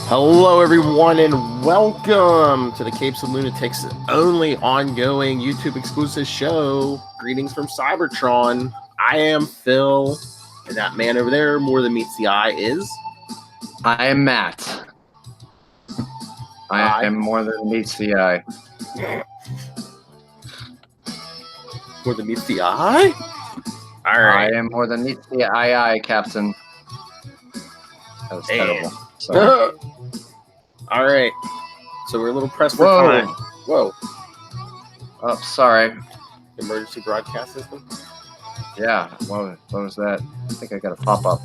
Hello, everyone, and welcome to the Capes of Lunatics only ongoing YouTube exclusive show. Greetings from Cybertron. I am Phil, and that man over there, more than meets the eye, is. I am Matt. I am more than meets the eye. More than meets the eye? All right. I am more than meets the eye, Captain. That was terrible. Sorry. All right. So we're a little pressed for time. Whoa. Oh, sorry. Emergency broadcast system? Yeah. What was that? I think I got a pop-up.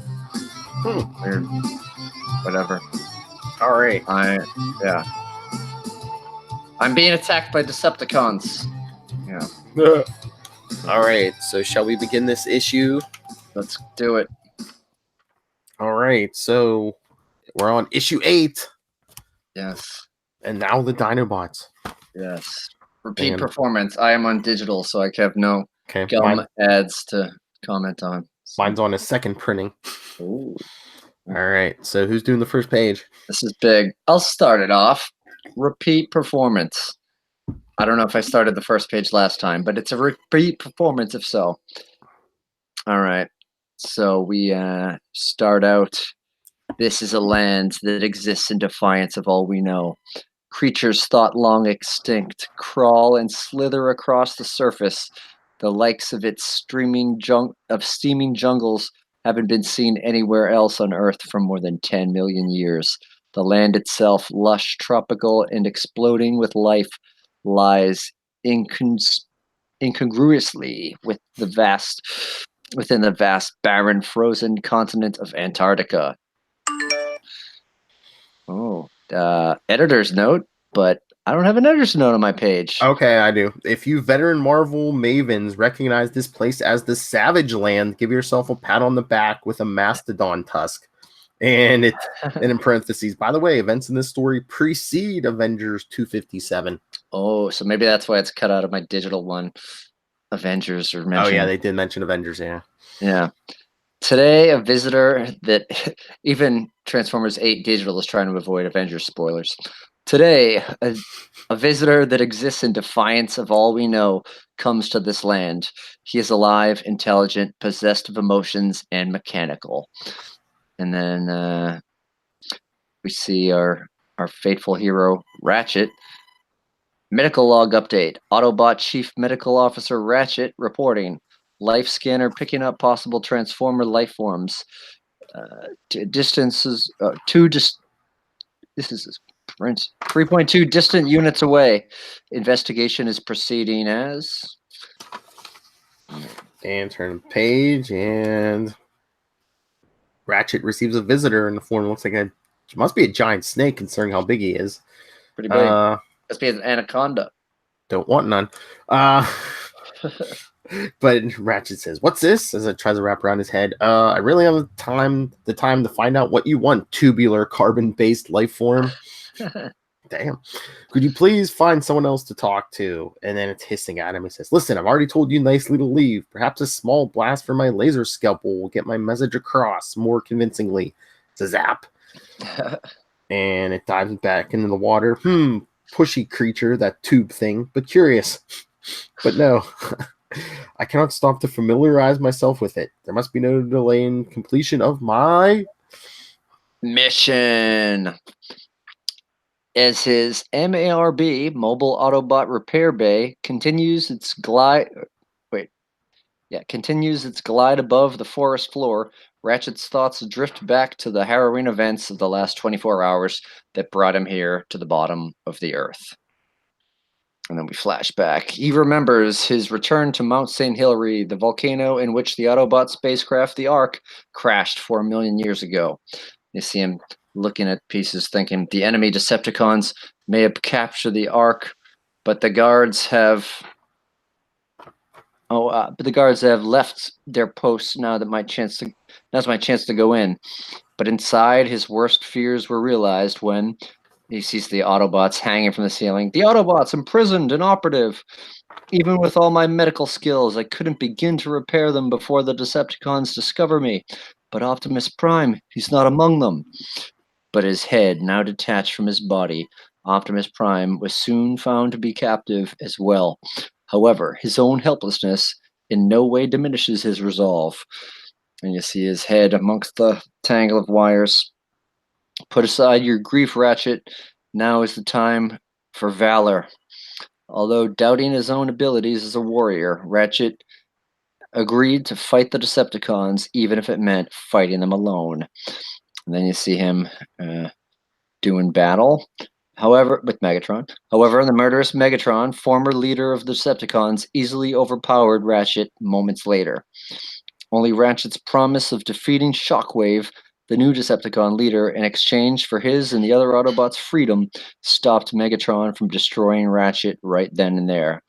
Weird. Whatever. All right. Yeah. I'm being attacked by Decepticons. Yeah. All right. So shall we begin this issue? Let's do it. All right. So we're on issue 8. Yes. And now the Dinobots. Yes. Repeat performance. I am on digital, so I have no ads to comment on. So. Mine's on a second printing. Ooh. All right. So who's doing the first page? This is big. I'll start it off. Repeat performance. I don't know if I started the first page last time, but it's a repeat performance if so. All right. So we start out. This is a land that exists in defiance of all we know. Creatures thought long extinct crawl and slither across the surface. The likes of its steaming jungles haven't been seen anywhere else on Earth for more than 10 million years. The land itself, lush, tropical, and exploding with life, lies incongruously within the vast, barren, frozen continent of Antarctica. Oh, editor's note, but I don't have an editor's note on my page. Okay, I do. If you veteran Marvel mavens recognize this place as the Savage Land, give yourself a pat on the back with a mastodon tusk. And in parentheses, by the way, events in this story precede Avengers 257. Oh, so maybe that's why it's cut out of my digital one. Avengers are mentioned. Oh, yeah, they did mention Avengers, yeah. Yeah. Today, a visitor that even Transformers 8 Digital is trying to avoid Avengers spoilers. Today, a visitor that exists in defiance of all we know comes to this land. He is alive, intelligent, possessed of emotions, and mechanical. And then we see our faithful hero, Ratchet. Medical log update. Autobot Chief Medical Officer Ratchet reporting. Life scanner picking up possible Transformer life forms. Distances this is 3.2 distant units away. Investigation is proceeding as. And turn the page, and Ratchet receives a visitor in the form looks like must be a giant snake considering how big he is. Pretty big. Must be an anaconda. Don't want none. But Ratchet says, "What's this?" as it tries to wrap around his head. I really have the time to find out what you want, tubular carbon-based life form. Damn. Could you please find someone else to talk to? And then it's hissing at him. He says, "Listen, I've already told you nicely to leave. Perhaps a small blast from my laser scalpel will get my message across more convincingly." It's a zap. And it dives back into the water. Pushy creature, that tube thing, but curious. But no. I cannot stop to familiarize myself with it. There must be no delay in completion of my mission. As his MARB, Mobile Autobot Repair Bay, continues its glide above the forest floor, Ratchet's thoughts drift back to the harrowing events of the last 24 hours that brought him here to the bottom of the Earth. And then we flash back. He remembers his return to Mount St. Hilary, the volcano in which the Autobot spacecraft, the Ark, crashed 4 million years ago. You see him looking at pieces, thinking the enemy Decepticons may have captured the Ark, but the guards have left their posts now. Now's my chance to go in. But inside, his worst fears were realized when he sees the Autobots hanging from the ceiling. The Autobots imprisoned and operative. Even with all my medical skills, I couldn't begin to repair them before the Decepticons discover me. But Optimus Prime, he's not among them. but his head now detached from his body. Optimus Prime was soon found to be captive as well. However, his own helplessness in no way diminishes his resolve. And you see his head amongst the tangle of wires. Put aside your grief, Ratchet. Now is the time for valor. Although doubting his own abilities as a warrior, Ratchet agreed to fight the Decepticons, even if it meant fighting them alone. And then you see him doing battle. However, with Megatron. However, the murderous Megatron, former leader of the Decepticons, easily overpowered Ratchet moments later. Only Ratchet's promise of defeating Shockwave, the new Decepticon leader, in exchange for his and the other Autobots' freedom, stopped Megatron from destroying Ratchet right then and there.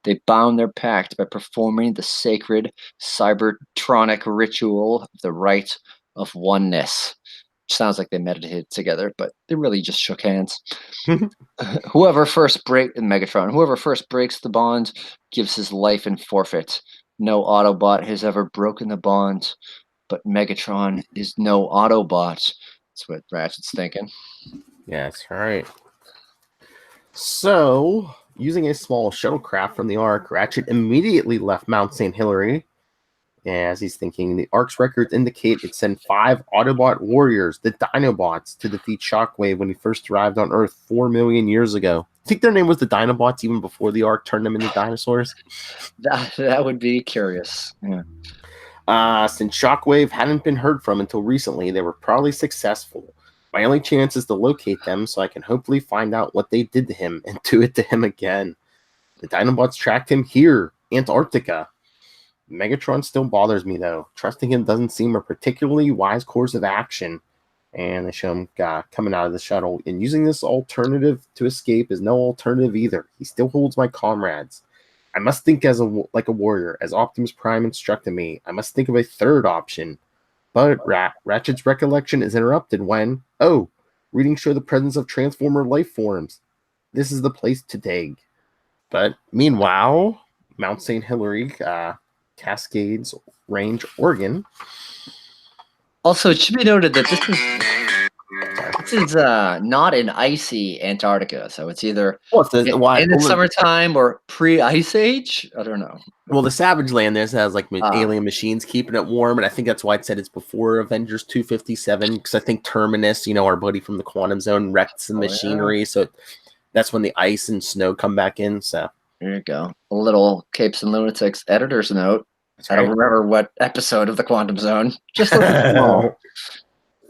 They bound their pact by performing the sacred Cybertronic ritual of the Rite of Oneness. Sounds like they meditated together, but they really just shook hands. Whoever first breaks the bond gives his life in forfeit. No Autobot has ever broken the bond, but Megatron is no Autobot. That's what Ratchet's thinking. Yeah, that's right. So, using a small shuttlecraft from the Ark, Ratchet immediately left Mount St. Hilary. As he's thinking, the Ark's records indicate it sent 5 Autobot warriors, the Dinobots, to defeat Shockwave when he first arrived on Earth 4 million years ago. I think their name was the Dinobots even before the Ark turned them into dinosaurs. That would be curious. Yeah. Since Shockwave hadn't been heard from until recently, they were probably successful. My only chance is to locate them so I can hopefully find out what they did to him and do it to him again. The Dinobots tracked him here, Antarctica. Megatron still bothers me, though. Trusting him doesn't seem a particularly wise course of action. And they show him coming out of the shuttle. And using this alternative to escape is no alternative either. He still holds my comrades. I must think like a warrior, as Optimus Prime instructed me. I must think of a third option. But Ratchet's recollection is interrupted when, readings show the presence of Transformer life forms. This is the place to dig. But meanwhile, Mount St. Hilary, Cascades Range, Oregon. Also, it should be noted that this is not in icy Antarctica, so it's either in the summertime or pre-ice age. I don't know. Well, the Savage Land there has like alien machines keeping it warm, and I think that's why it said it's before Avengers 257. Because I think Terminus, our buddy from the Quantum Zone, wrecked some machinery, so that's when the ice and snow come back in. So there you go. A little Capes and Lunatics editor's note. I don't remember what episode of the Quantum Zone. Just look small.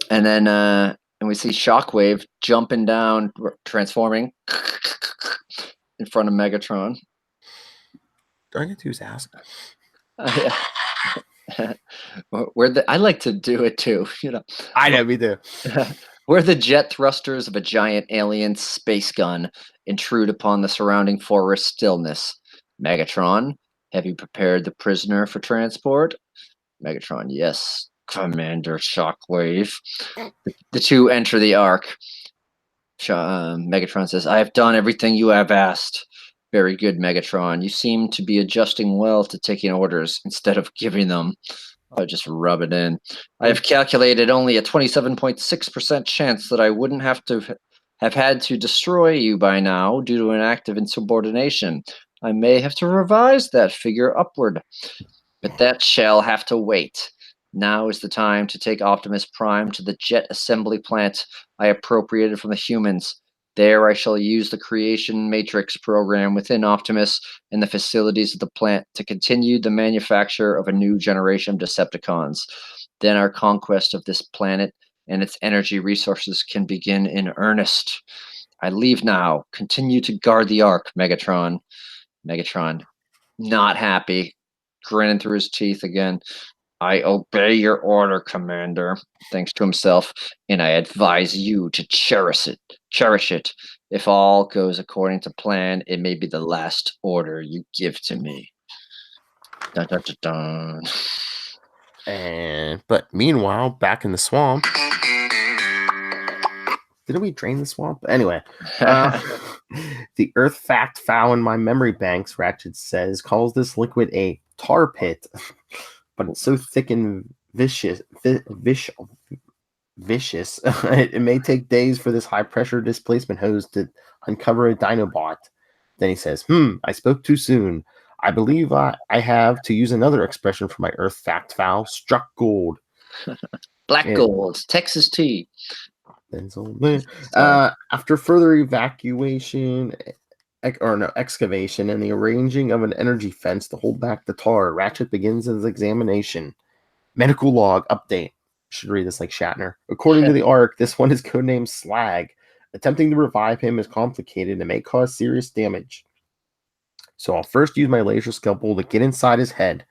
And then and we see Shockwave jumping down, transforming in front of Megatron. Do I get to use ass? I like to do it too. I know, me too. Where the jet thrusters of a giant alien space gun intrude upon the surrounding forest stillness. Megatron, have you prepared the prisoner for transport? Megatron, yes, Commander Shockwave. The two enter the Ark. Megatron says, I have done everything you have asked. Very good, Megatron. You seem to be adjusting well to taking orders instead of giving them. I'll just rub it in. I have calculated only a 27.6% chance that I wouldn't have had to destroy you by now due to an act of insubordination. I may have to revise that figure upward, but that shall have to wait. Now is the time to take Optimus Prime to the jet assembly plant I appropriated from the humans. There I shall use the creation matrix program within Optimus and the facilities of the plant to continue the manufacture of a new generation of Decepticons. Then our conquest of this planet and its energy resources can begin in earnest. I leave now. Continue to guard the Ark, Megatron. Megatron, not happy, grinning through his teeth again. I obey your order, Commander, thinks to himself, and I advise you to cherish it. If all goes according to plan, it may be the last order you give to me. Dun, dun, dun, dun. But meanwhile, back in the swamp. Didn't we drain the swamp? Anyway, the earth fact found in my memory banks, Ratchet says, calls this liquid a tar pit. But it's so thick and viscous vicious. It may take days for this high pressure displacement hose to uncover a Dinobot. Then he says, I spoke too soon. I believe I have, to use another expression for my Earth fact foul, struck gold. Black gold, Texas tea. After further excavation and the arranging of an energy fence to hold back the tar, Ratchet begins his examination. Medical log update. Should read this like Shatner. According to the ARC, this one is codenamed Slag. Attempting to revive him is complicated and may cause serious damage. So I'll first use my laser scalpel to get inside his head.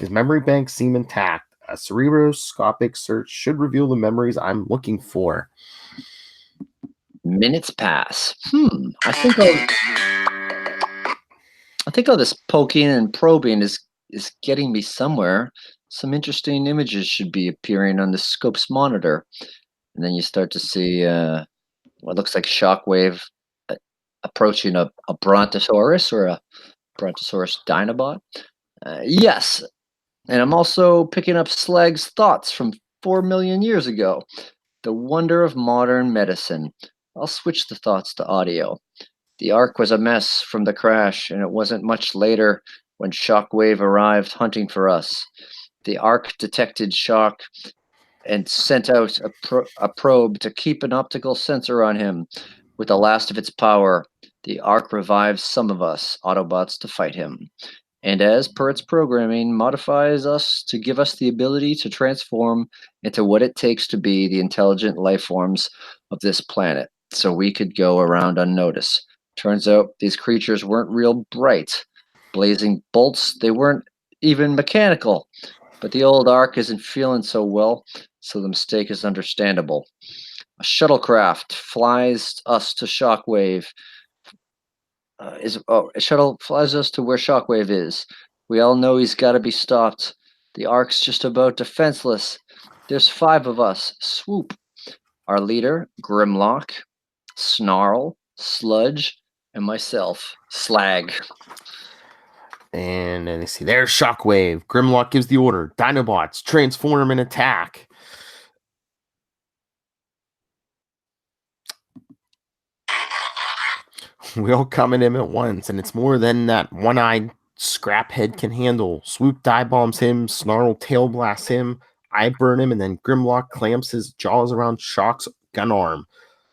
His memory banks seem intact. A cerebroscopic search should reveal the memories I'm looking for. Minutes pass. I think all this poking and probing is getting me somewhere. Some interesting images should be appearing on the scope's monitor. And then you start to see what looks like Shockwave approaching a Brontosaurus or a Brontosaurus Dinobot. Yes. And I'm also picking up Slag's thoughts from 4 million years ago. The wonder of modern medicine. I'll switch the thoughts to audio. The Ark was a mess from the crash, and it wasn't much later when Shockwave arrived hunting for us. The Ark detected shock and sent out a probe to keep an optical sensor on him. With the last of its power, the Ark revives some of us, Autobots, to fight him. And as per its programming, modifies us to give us the ability to transform into what it takes to be the intelligent life forms of this planet, so we could go around unnoticed. Turns out these creatures weren't real bright. Blazing bolts, they weren't even mechanical. But the old Ark isn't feeling so well, so the mistake is understandable. A shuttlecraft flies us to Shockwave. A shuttle flies us to where Shockwave is. We all know he's got to be stopped. The Ark's just about defenseless. There's 5 of us. Swoop. Our leader, Grimlock, Snarl, Sludge, and myself, Slag. And then you see there's Shockwave. Grimlock gives the order. Dinobots, transform and attack. We all come at him at once, and it's more than that one-eyed scraphead can handle. Swoop dive bombs him, Snarl tail blasts him, I burn him, and then Grimlock clamps his jaws around Shock's gun arm.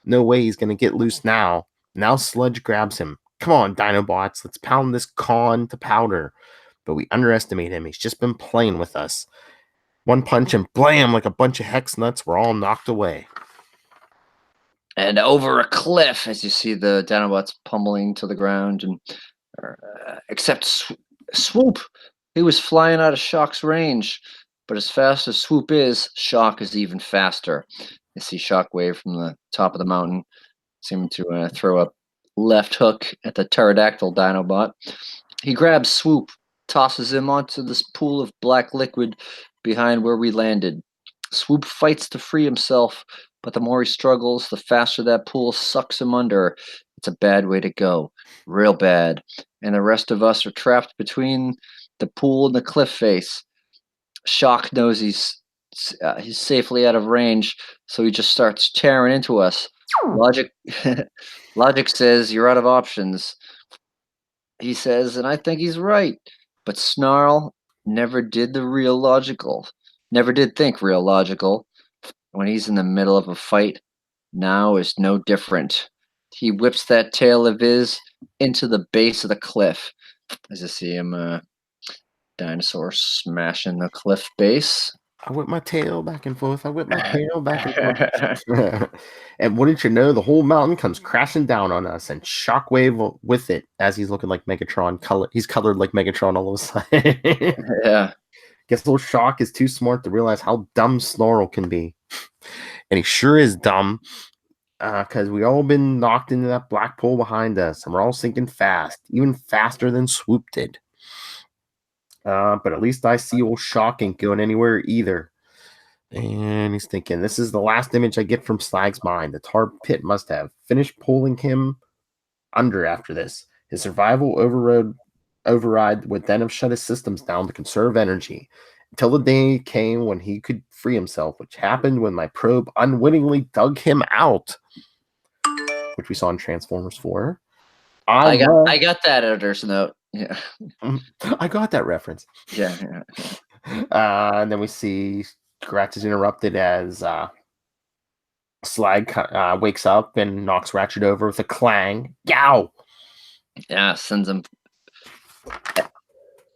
No way he's gonna get loose now. Now Sludge grabs him. Come on, Dinobots, let's pound this con to powder. But we underestimate him. He's just been playing with us. One punch and blam, like a bunch of hex nuts, we're all knocked away. And over a cliff, as you see the Dinobots pummeling to the ground, and except Swoop, he was flying out of Shock's range. But as fast as Swoop is, Shock is even faster. You see Shockwave from the top of the mountain, seeming to throw a left hook at the pterodactyl Dinobot. He grabs Swoop, tosses him onto this pool of black liquid behind where we landed. Swoop fights to free himself, but the more he struggles, the faster that pool sucks him under. It's a bad way to go. Real bad. And the rest of us are trapped between the pool and the cliff face. Shock knows he's safely out of range, so he just starts tearing into us. Logic says you're out of options. He says, and I think he's right. But Snarl never did think real logical. When he's in the middle of a fight, now is no different. He whips that tail of his into the base of the cliff. As I see him, dinosaur smashing the cliff base. I whip my tail back and forth. And wouldn't you know, the whole mountain comes crashing down on us, and Shockwave with it, as he's looking like Megatron. He's colored like Megatron all of a sudden. Yeah. Guess little Shock is too smart to realize how dumb Snarl can be. And he sure is dumb, because we all been knocked into that black pool behind us, and we're all sinking fast, even faster than Swoop did. But at least I see old Shock ain't going anywhere either. And he's thinking, this is the last image I get from Slag's mind. The tar pit must have finished pulling him under after this. His survival override would then have shut his systems down to conserve energy. till the day came when he could free himself, which happened when my probe unwittingly dug him out, which we saw in Transformers 4. I got that editor's note. Yeah. I got that reference. Yeah. And then we see Scratch is interrupted as Slag wakes up and knocks Ratchet over with a clang. Yow! Yeah, sends him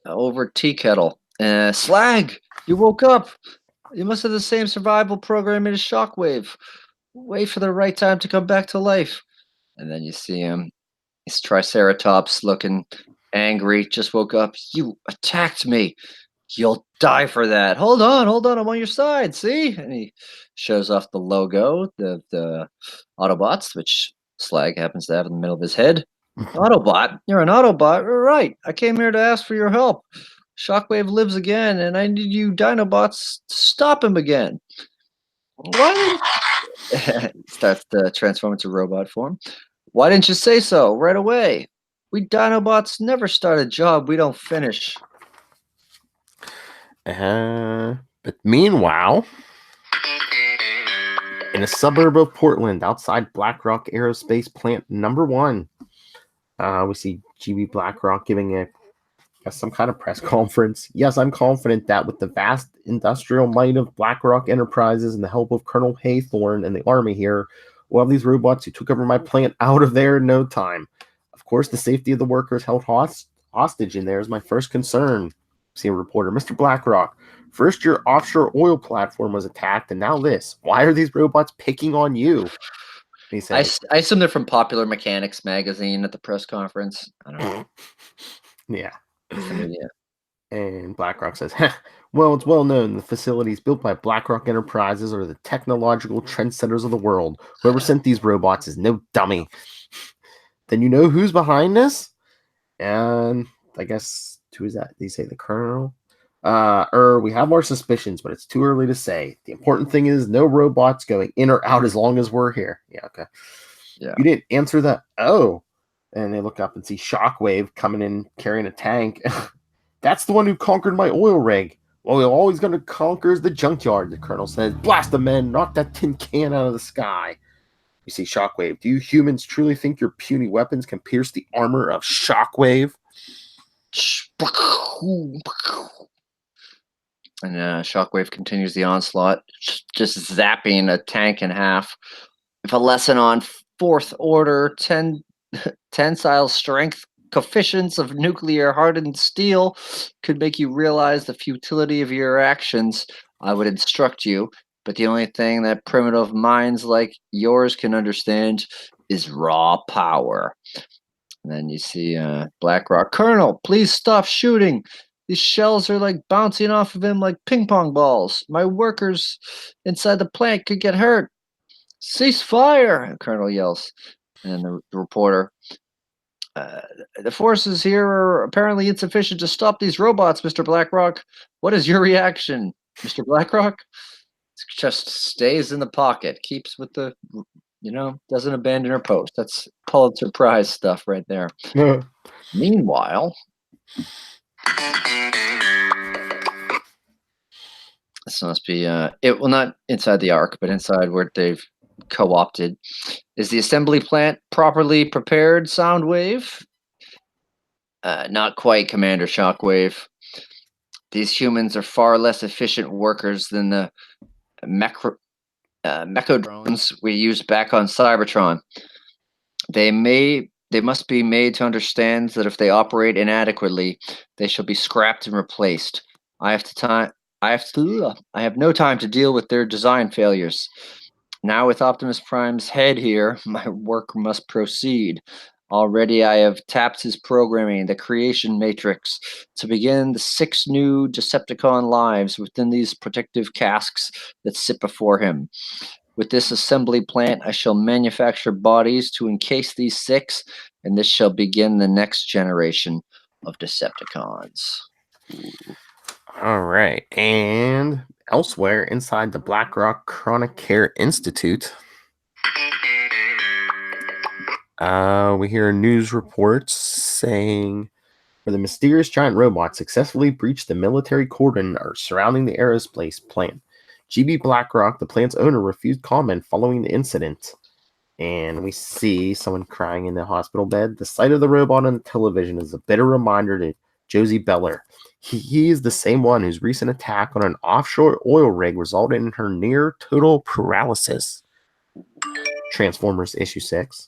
over tea kettle. Slag, you woke up. You must have the same survival program as Shockwave. Wait for the right time to come back to life. And then you see him. He's Triceratops looking angry. Just woke up. You attacked me. You'll die for that. Hold on. I'm on your side. See? And he shows off the logo, the Autobots, which Slag happens to have in the middle of his head. Autobot? You're an Autobot? Right. I came here to ask for your help. Shockwave lives again, and I need you Dinobots to stop him again. Why didn't starts to transform into robot form? Why didn't you say so right away? We Dinobots never start a job we don't finish. But meanwhile, in a suburb of Portland, outside BlackRock Aerospace Plant Number 1, we see GB BlackRock giving some kind of press conference. Yes, I'm confident that with the vast industrial might of BlackRock Enterprises and the help of Colonel Haythorne and the Army here, we'll have these robots who took over my plant out of there in no time. Of course, the safety of the workers held hostage in there is my first concern. See a reporter, Mr. BlackRock, first your offshore oil platform was attacked, and now this. Why are these robots picking on you? He says, I assume they're from Popular Mechanics magazine at the press conference. I don't know. Yeah. Yeah. And BlackRock says, well, it's well known the facilities built by BlackRock Enterprises are the technological trendsetters of the world. Whoever sent these robots is no dummy. Then you know who's behind this? And I guess, who is that? They say the Colonel? We have our suspicions, but it's too early to say. The important thing is no robots going in or out as long as we're here. Yeah, okay. Yeah. You didn't answer that. Oh. And they look up and see Shockwave coming in carrying a tank. That's the one who conquered my oil rig. Well, we're always going to conquer the junkyard, the Colonel says. Blast the men, knock that tin can out of the sky. You see Shockwave. Do you humans truly think your puny weapons can pierce the armor of Shockwave? And Shockwave continues the onslaught, just zapping a tank in half. If a lesson on fourth order tensile strength coefficients of nuclear hardened steel could make you realize the futility of your actions, I would instruct you. But the only thing that primitive minds like yours can understand is raw power. And then you see BlackRock. Colonel, please stop shooting. These shells are like bouncing off of him like ping pong balls. My workers inside the plant could get hurt. Cease fire, the Colonel yells. And the reporter, the forces here are apparently insufficient to stop these robots, Mr. BlackRock. What is your reaction, Mr. BlackRock? Just stays in the pocket, keeps with the, doesn't abandon her post. That's Pulitzer Prize stuff right there. Meanwhile, this must be not inside the Ark, but inside where they've co-opted. Is the assembly plant properly prepared, Soundwave? Not quite, Commander Shockwave. These humans are far less efficient workers than the mechodrones we used back on Cybertron. They must be made to understand that if they operate inadequately, they shall be scrapped and replaced. I have no time to deal with their design failures. Now with Optimus Prime's head here, my work must proceed. Already I have tapped his programming, the creation matrix, to begin the 6 new Decepticon lives within these protective casks that sit before him. With this assembly plant, I shall manufacture bodies to encase these 6, and this shall begin the next generation of Decepticons. All right. And elsewhere inside the BlackRock Chronic Care Institute, we hear news reports saying where the mysterious giant robot successfully breached the military cordon surrounding the aerospace plant. GB Blackrock, the plant's owner, refused comment following the incident. And we see someone crying in the hospital bed. The sight of the robot on the television is a bitter reminder to Josie Beller. He is the same one whose recent attack on an offshore oil rig resulted in her near total paralysis. Transformers issue 6.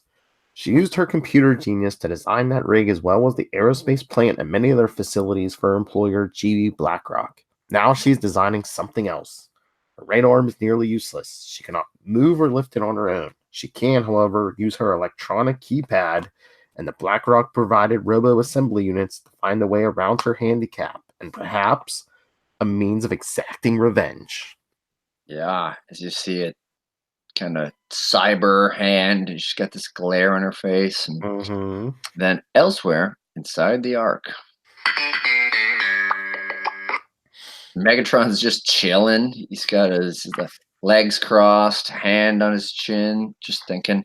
She used her computer genius to design that rig as well as the aerospace plant and many other facilities for her employer GB Blackrock. Now she's designing something else. Her right arm is nearly useless. She cannot move or lift it on her own. She can, however, use her electronic keypad and the BlackRock provided robo-assembly units to find a way around her handicap and perhaps a means of exacting revenge. Yeah, as you see it, kind of cyber hand. She's got this glare on her face. And then elsewhere inside the Ark, Megatron's just chilling. He's got his legs crossed, hand on his chin, just thinking,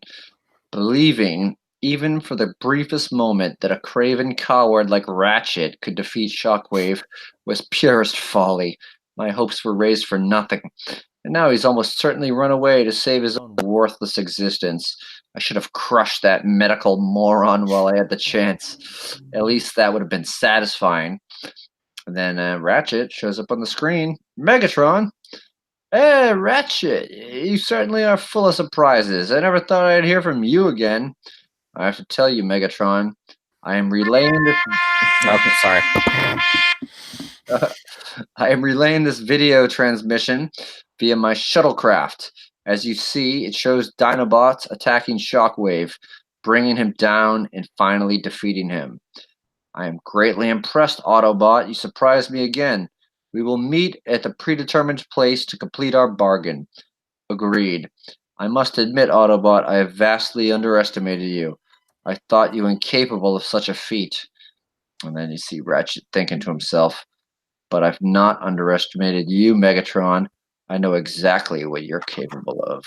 believing, even for the briefest moment, that a craven coward like Ratchet could defeat Shockwave was purest folly. My hopes were raised for nothing. And now he's almost certainly run away to save his own worthless existence. I should have crushed that medical moron while I had the chance. At least that would have been satisfying. And then Ratchet shows up on the screen. Megatron! Hey, Ratchet! You certainly are full of surprises. I never thought I'd hear from you again. I have to tell you, Megatron, I am relaying this... Oh, sorry. I am relaying this video transmission via my shuttlecraft. As you see, it shows Dinobots attacking Shockwave, bringing him down and finally defeating him. I am greatly impressed, Autobot. You surprised me again. We will meet at the predetermined place to complete our bargain. Agreed. I must admit, Autobot, I have vastly underestimated you. I thought you incapable of such a feat. And then you see Ratchet thinking to himself, but I've not underestimated you, Megatron. I know exactly what you're capable of.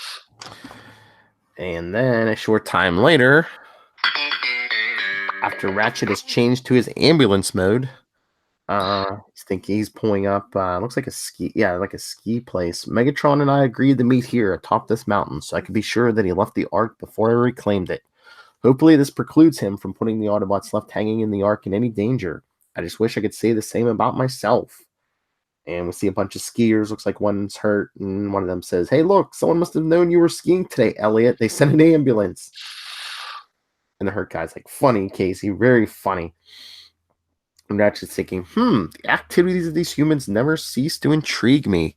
And then a short time later, after Ratchet is changed to his ambulance mode, he's pulling up, looks like a ski place. Megatron and I agreed to meet here atop this mountain so I could be sure that he left the Ark before I reclaimed it. Hopefully this precludes him from putting the Autobots left hanging in the Ark in any danger. I just wish I could say the same about myself. And we see a bunch of skiers. Looks like one's hurt, and one of them says, "Hey, look, someone must have known you were skiing today, Elliot. They sent an ambulance." And the hurt guy's like, "Funny, Casey, very funny." And Ratchet's thinking, the activities of these humans never cease to intrigue me.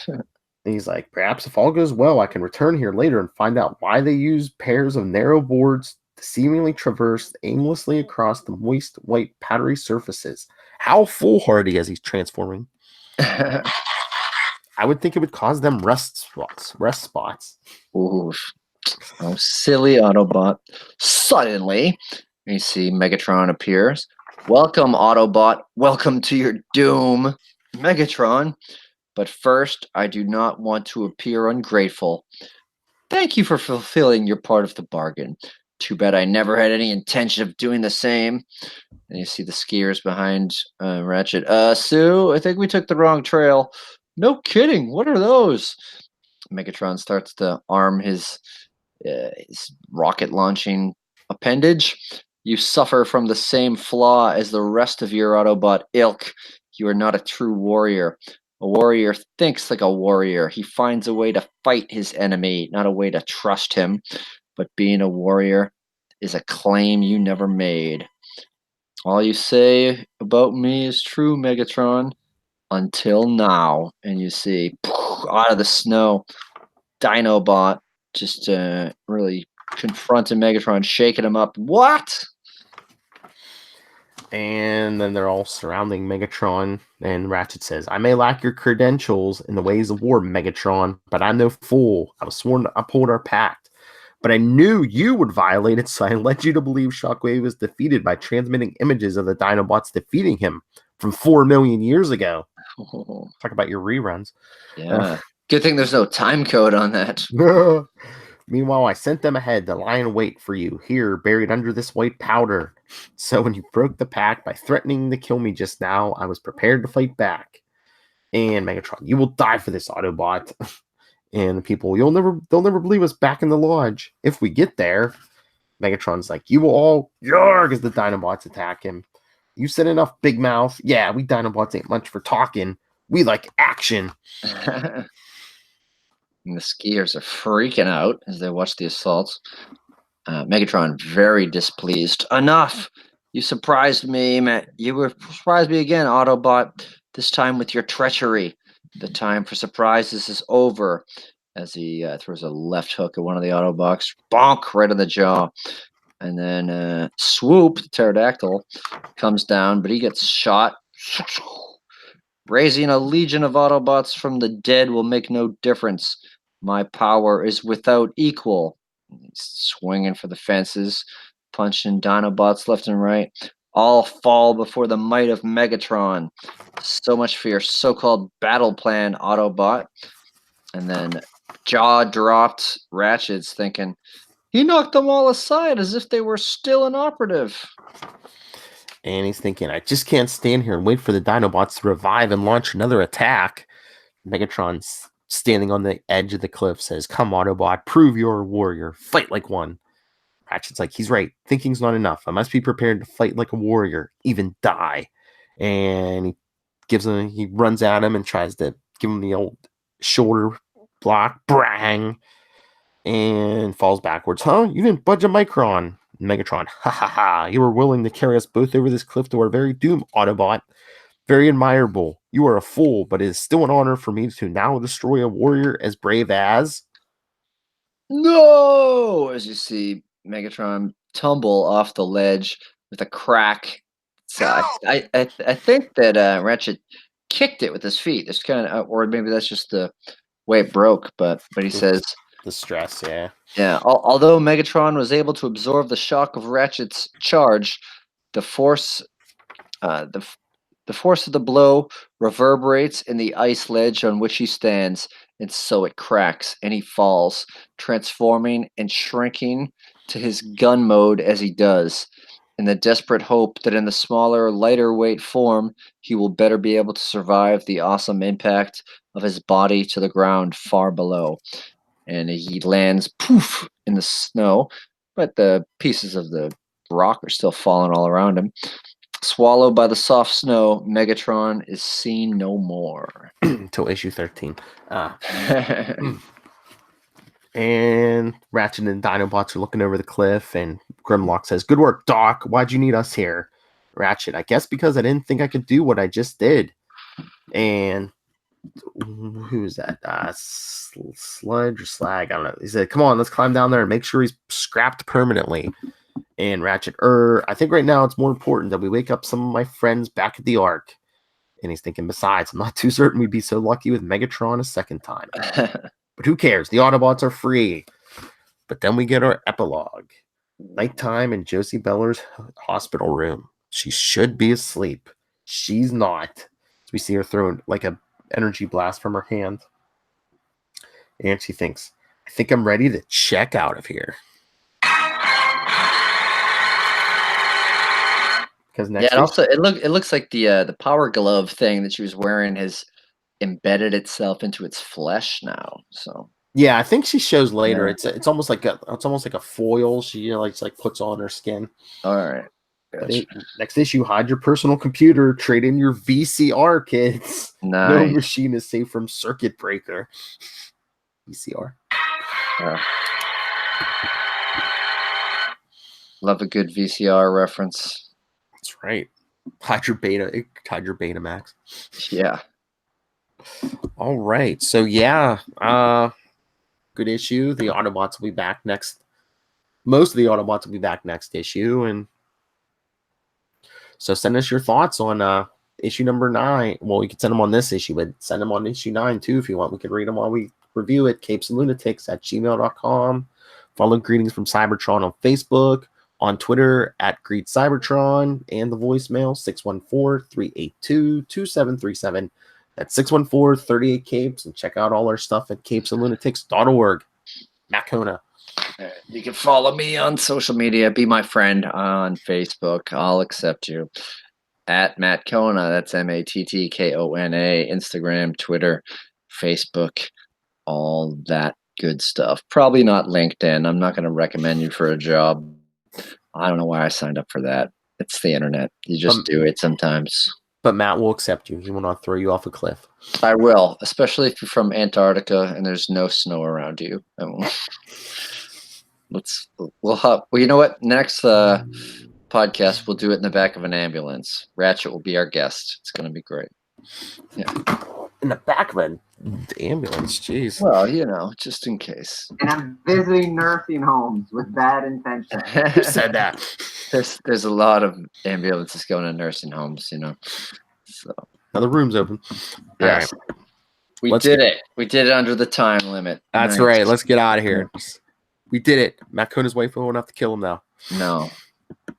And he's like, perhaps if all goes well, I can return here later and find out why they use pairs of narrow boards to seemingly traverse aimlessly across the moist white powdery surfaces. How foolhardy as he's transforming. I would think it would cause them rest spots. Oof. Oh, silly Autobot. Suddenly, you see Megatron appears. Welcome, Autobot. Welcome to your doom, Megatron. But first, I do not want to appear ungrateful. Thank you for fulfilling your part of the bargain. Too bad I never had any intention of doing the same. And you see the skiers behind Ratchet. Sue, I think we took the wrong trail. No kidding. What are those? Megatron starts to arm his rocket launching appendage. You suffer from the same flaw as the rest of your Autobot ilk. You are not a true warrior. A warrior thinks like a warrior. He finds a way to fight his enemy, not a way to trust him. But being a warrior is a claim you never made. All you say about me is true, Megatron. Until now. And you see, out of the snow, Dinobot just really confronting Megatron, shaking him up. What? And then they're all surrounding Megatron, and Ratchet says, I may lack your credentials in the ways of war, Megatron, but I'm no fool. I was sworn to uphold our pact. But I knew you would violate it, so I led you to believe Shockwave was defeated by transmitting images of the Dinobots defeating him from 4 million years ago. Talk about your reruns. Yeah. Good thing there's no time code on that. Meanwhile, I sent them ahead to lie in wait for you here, buried under this white powder. So when you broke the pact by threatening to kill me just now, I was prepared to fight back. And Megatron, you will die for this, Autobot. And the people, they'll never believe us back in the lodge. If we get there, Megatron's like, you will all yarg as the Dinobots attack him. You said enough, Big Mouth. Yeah, we Dinobots ain't much for talking. We like action. And the skiers are freaking out as they watch the assaults. Megatron very displeased. Enough! You surprised me, man. You were surprised me again, Autobot. This time with your treachery. The time for surprises is over. As he throws a left hook at one of the Autobots, bonk right in the jaw, and then Swoop, the pterodactyl, comes down, but he gets shot. Raising a legion of Autobots from the dead will make no difference. My power is without equal. He's swinging for the fences, punching Dinobots left and right. All fall before the might of Megatron. So much for your so-called battle plan, Autobot. And then jaw dropped Ratchet's thinking, he knocked them all aside as if they were still inoperative. And he's thinking, I just can't stand here and wait for the Dinobots to revive and launch another attack. Megatron's standing on the edge of the cliff, says, come, Autobot, prove you're a warrior. Fight like one. Ratchet's like, he's right. Thinking's not enough. I must be prepared to fight like a warrior, even die. And he runs at him and tries to give him the old shoulder block. Brang! And falls backwards. Huh? You didn't budge a micron. Megatron, ha ha ha. You were willing to carry us both over this cliff to our very doom, Autobot. Very admirable. You are a fool, but it is still an honor for me to now destroy a warrior as brave as... No! As you see Megatron tumble off the ledge with a crack. So I think that Ratchet kicked it with his feet. It's kind of, or maybe that's just the way it broke. But he says the stress, yeah. Yeah. Although Megatron was able to absorb the shock of Ratchet's charge, the force of the blow reverberates in the ice ledge on which he stands, and so it cracks, and he falls, transforming and shrinking to his gun mode as he does, in the desperate hope that in the smaller, lighter weight form, he will better be able to survive the awesome impact of his body to the ground far below. And he lands, poof, in the snow, but the pieces of the rock are still falling all around him. Swallowed by the soft snow, Megatron is seen no more. Until issue 13. And Ratchet and Dinobots are looking over the cliff, and Grimlock says, good work, Doc. Why'd you need us here? Ratchet, I guess because I didn't think I could do what I just did. And who's that? Sludge or Slag? I don't know. He said, come on, let's climb down there and make sure he's scrapped permanently. And Ratchet, I think right now it's more important that we wake up some of my friends back at the Ark. And he's thinking, besides, I'm not too certain we'd be so lucky with Megatron a second time. But who cares? The Autobots are free. But then we get our epilogue. Nighttime in Josie Beller's hospital room. She should be asleep. She's not. So we see her throwing like a energy blast from her hand. And she thinks, I think I'm ready to check out of here. Because next and also it looks like the power glove thing that she was wearing has embedded itself into its flesh now. So yeah, I think she shows later. Yeah. It's almost like a foil. She like puts on her skin. All right. Gotcha. Next issue, hide your personal computer. Trade in your VCR, kids. Nice. No machine is safe from circuit breaker. VCR. Love a good VCR reference. That's right. Hide your Betamax. Yeah. All right. So yeah, good issue. The Autobots will be back next. Most of the Autobots will be back next issue, and so send us your thoughts on issue number 9. Well, you can send them on this issue, but send them on issue 9 too if you want. We can read them while we review it. capesandlunatics@gmail.com. Follow Greetings from Cybertron on Facebook, on Twitter @GreetCybertron, and the voicemail 614-382-2737. That's 614-38-CAPES, and check out all our stuff at capesandlunatics.org. Matt Kona. You can follow me on social media. Be my friend on Facebook. I'll accept you. At Matt Kona. That's MatTKona. Instagram, Twitter, Facebook, all that good stuff. Probably not LinkedIn. I'm not going to recommend you for a job. I don't know why I signed up for that. It's the internet. You just do it sometimes. But Matt will accept you. He will not throw you off a cliff. I will, especially if you're from Antarctica and there's no snow around you. Well, you know what? Next podcast, we'll do it in the back of an ambulance. Ratchet will be our guest. It's going to be great. Yeah. In the back of an ambulance, jeez. Well, you know, just in case. And I'm visiting nursing homes with bad intentions. Who said that? There's a lot of ambulances going to nursing homes, you know. So Now the room's open. yes. All right. We did it. We did it under the time limit. That's right. Let's get out of here. We did it. Matt Kona's wife won't have to kill him now. No.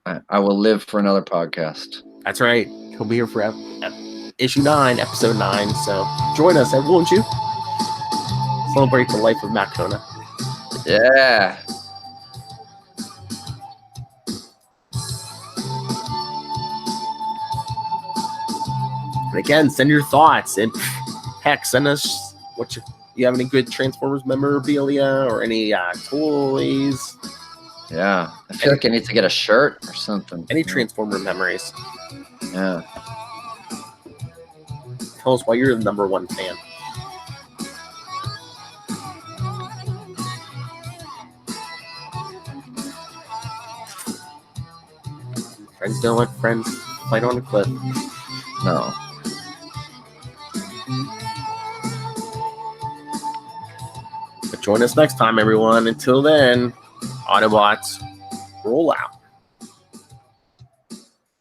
I will live for another podcast. That's right. He'll be here for issue 9, episode 9. So join us, won't you? Celebrate the life of Matt Kona. Yeah. And again, send your thoughts and heck, send us what you have any good Transformers memorabilia or any toys. Yeah. I feel like I need to get a shirt or something. Any Transformer memories. Yeah. Tell us why you're the #1 fan. Friends don't let friends fight on a cliff. No. But join us next time, everyone. Until then, Autobots, roll out.